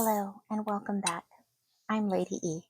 Hello and welcome back. I'm Lady E.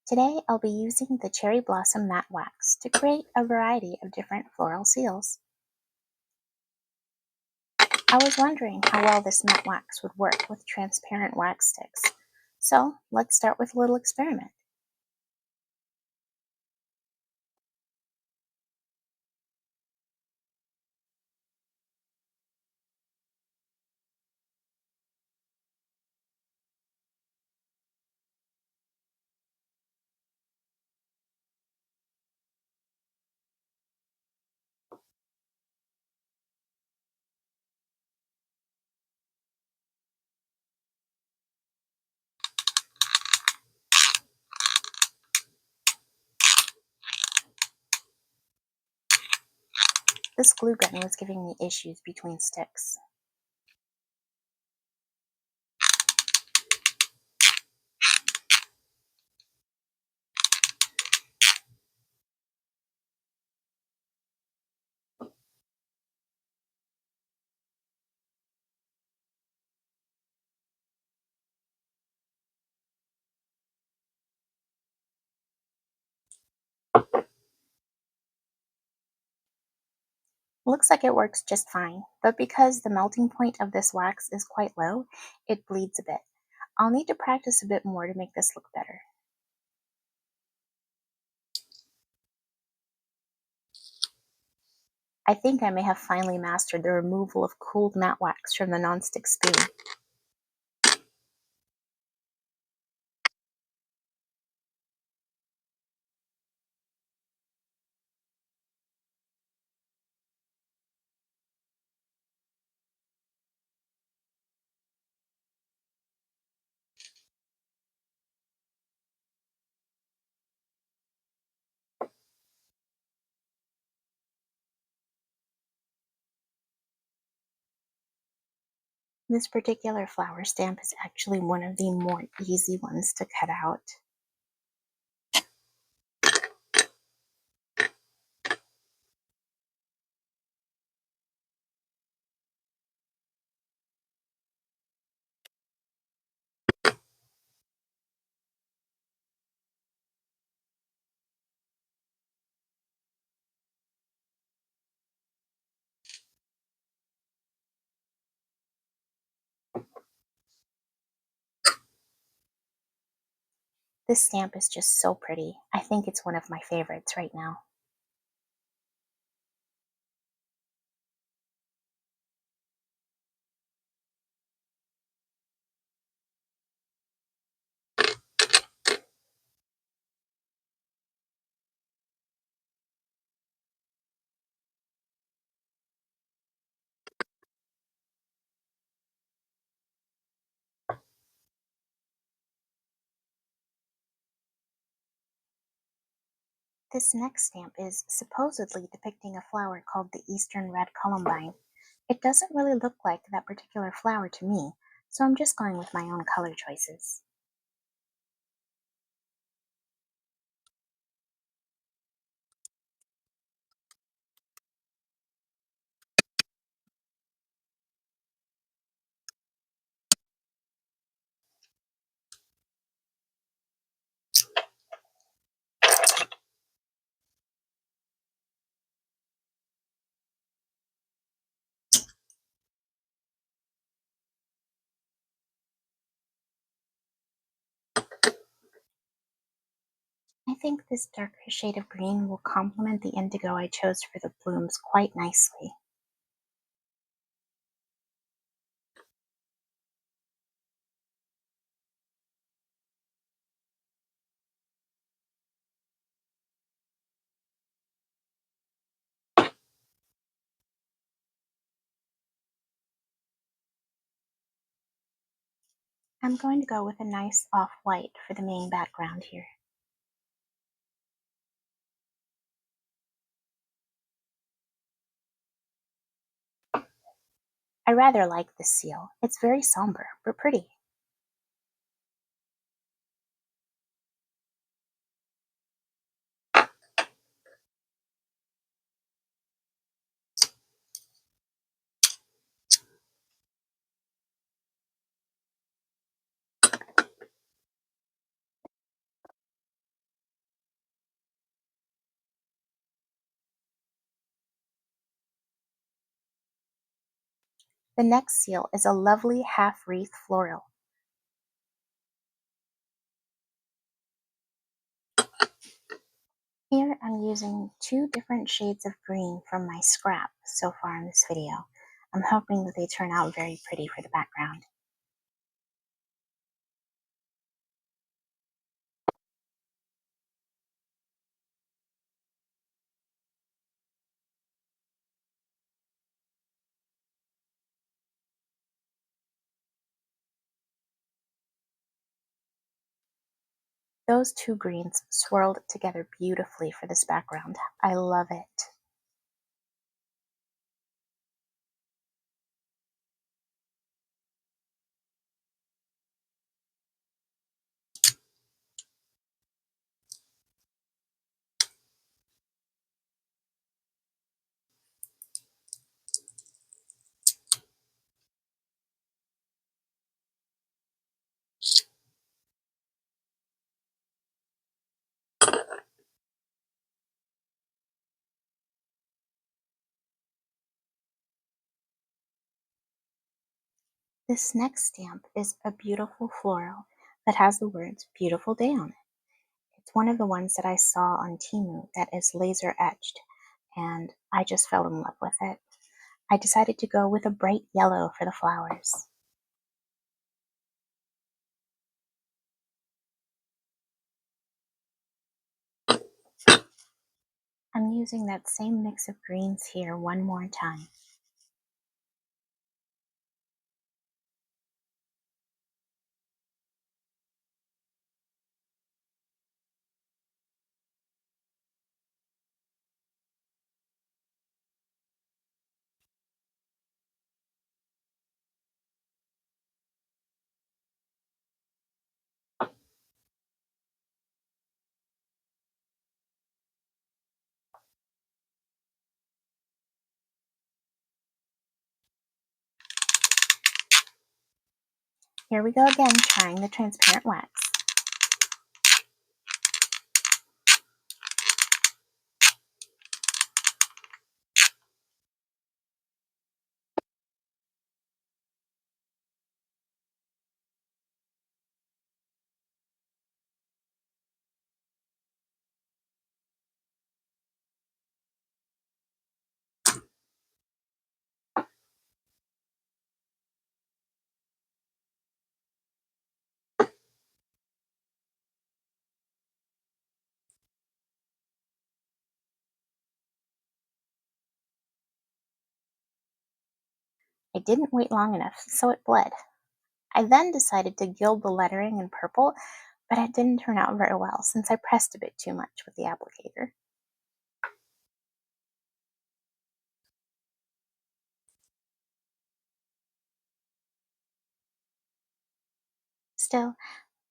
Today I'll be using the Cherry Blossom Matte Wax to create a variety of different floral seals. I was wondering how well this matte wax would work with transparent wax sticks. So let's start with a little experiment. This glue gun was giving me issues between sticks. Looks like it works just fine, but because the melting point of this wax is quite low, it bleeds a bit. I'll need to practice a bit more to make this look better. I think I may have finally mastered the removal of cooled matte wax from the nonstick spoon. This particular flower stamp is actually one of the more easy ones to cut out. This stamp is just so pretty. I think it's one of my favorites right now. This next stamp is supposedly depicting a flower called the Eastern Red Columbine. It doesn't really look like that particular flower to me, so I'm just going with my own color choices. I think this darker shade of green will complement the indigo I chose for the blooms quite nicely. I'm going to go with a nice off-white for the main background here. I rather like this seal. It's very somber, but pretty. The next seal is a lovely half-wreath floral. Here I'm using two different shades of green from my scrap so far in this video. I'm hoping that they turn out very pretty for the background. Those two greens swirled together beautifully for this background. I love it. This next stamp is a beautiful floral that has the words Beautiful Day on it. It's one of the ones that I saw on Temu that is laser etched, and I just fell in love with it. I decided to go with a bright yellow for the flowers. I'm using that same mix of greens here one more time. Here we go again, trying the transparent wax. I didn't wait long enough, so it bled. I then decided to gild the lettering in purple, but it didn't turn out very well since I pressed a bit too much with the applicator. Still,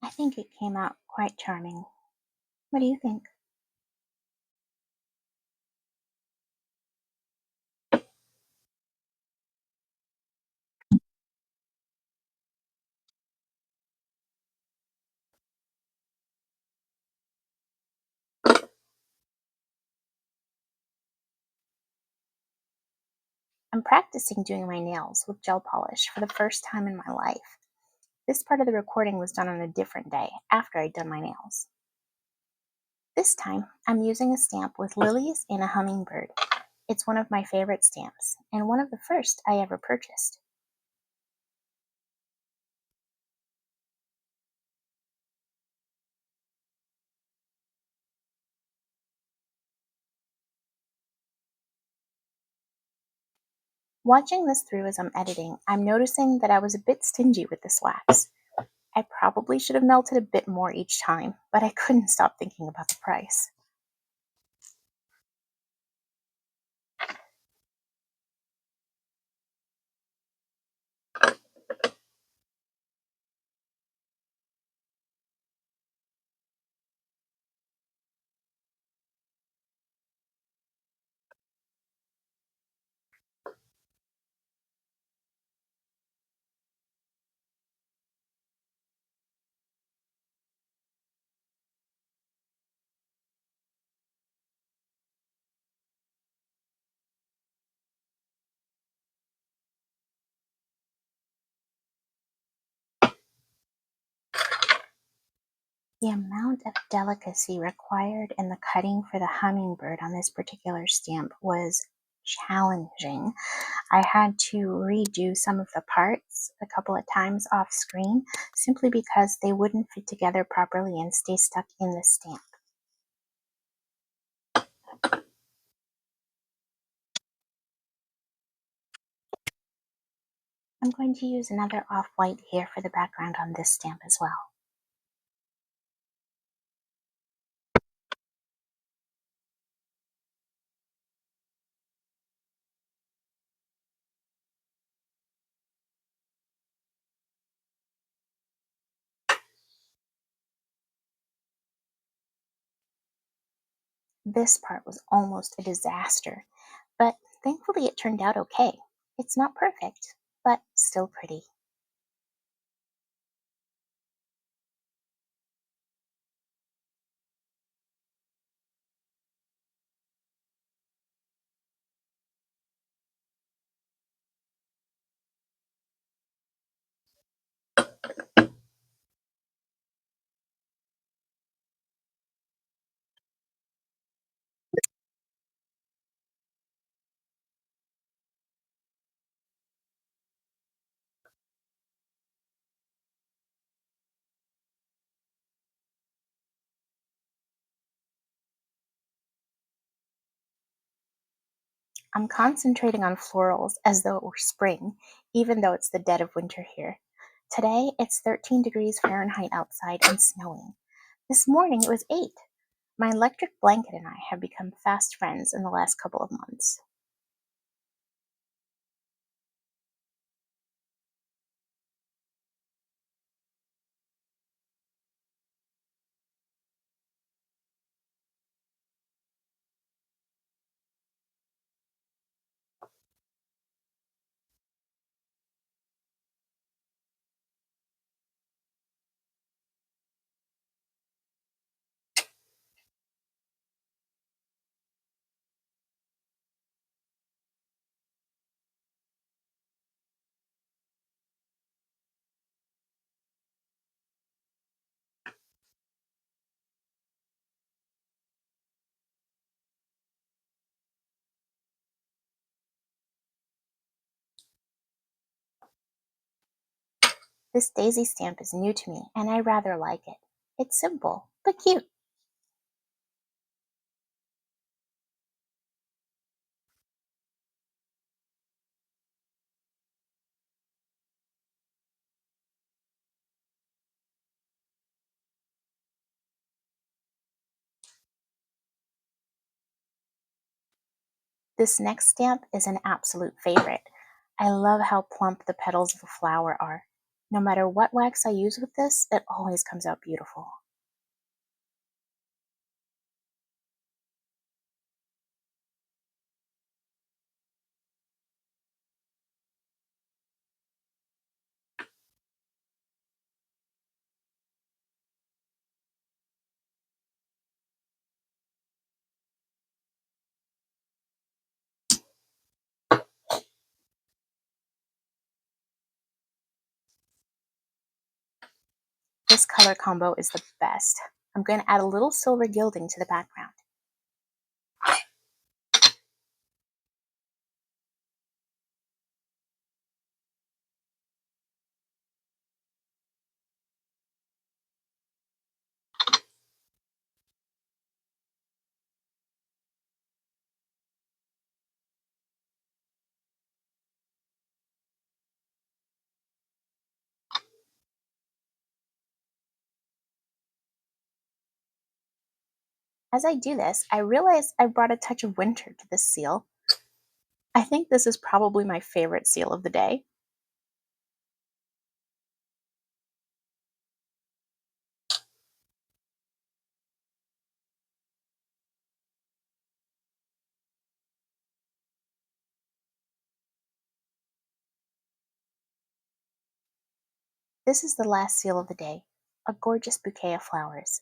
I think it came out quite charming. What do you think? I'm practicing doing my nails with gel polish for the first time in my life. This part of the recording was done on a different day, after I'd done my nails. This time, I'm using a stamp with lilies and a hummingbird. It's one of my favorite stamps, and one of the first I ever purchased. Watching this through as I'm editing, I'm noticing that I was a bit stingy with this wax. I probably should have melted a bit more each time, but I couldn't stop thinking about the price. The amount of delicacy required in the cutting for the hummingbird on this particular stamp was challenging. I had to redo some of the parts a couple of times off screen simply because they wouldn't fit together properly and stay stuck in the stamp. I'm going to use another off-white here for the background on this stamp as well. This part was almost a disaster, but thankfully it turned out okay. It's not perfect, but still pretty. I'm concentrating on florals as though it were spring, even though it's the dead of winter here. Today, it's 13 degrees Fahrenheit outside and snowing. This morning, it was 8. My electric blanket and I have become fast friends in the last couple of months. This daisy stamp is new to me, and I rather like it. It's simple, but cute. This next stamp is an absolute favorite. I love how plump the petals of a flower are. No matter what wax I use with this, it always comes out beautiful. This color combo is the best. I'm going to add a little silver gilding to the background. As I do this, I realize I brought a touch of winter to this seal. I think this is probably my favorite seal of the day. This is the last seal of the day, a gorgeous bouquet of flowers.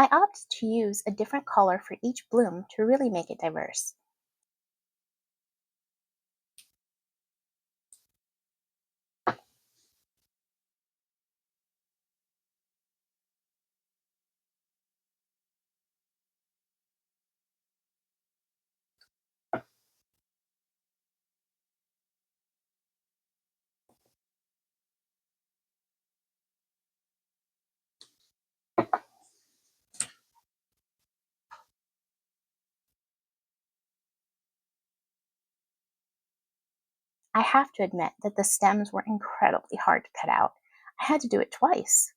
I opted to use a different color for each bloom to really make it diverse. I have to admit that the stems were incredibly hard to cut out. I had to do it twice.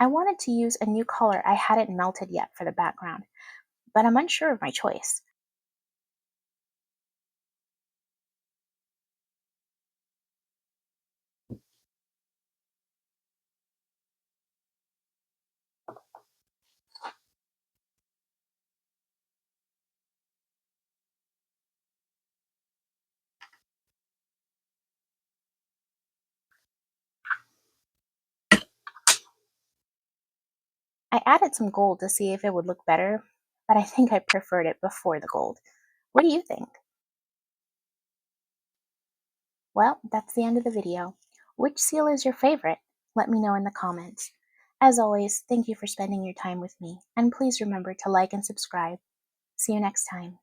I wanted to use a new color I hadn't melted yet for the background, but I'm unsure of my choice. I added some gold to see if it would look better, but I think I preferred it before the gold. What do you think? Well, that's the end of the video. Which seal is your favorite? Let me know in the comments. As always, thank you for spending your time with me, and please remember to like and subscribe. See you next time.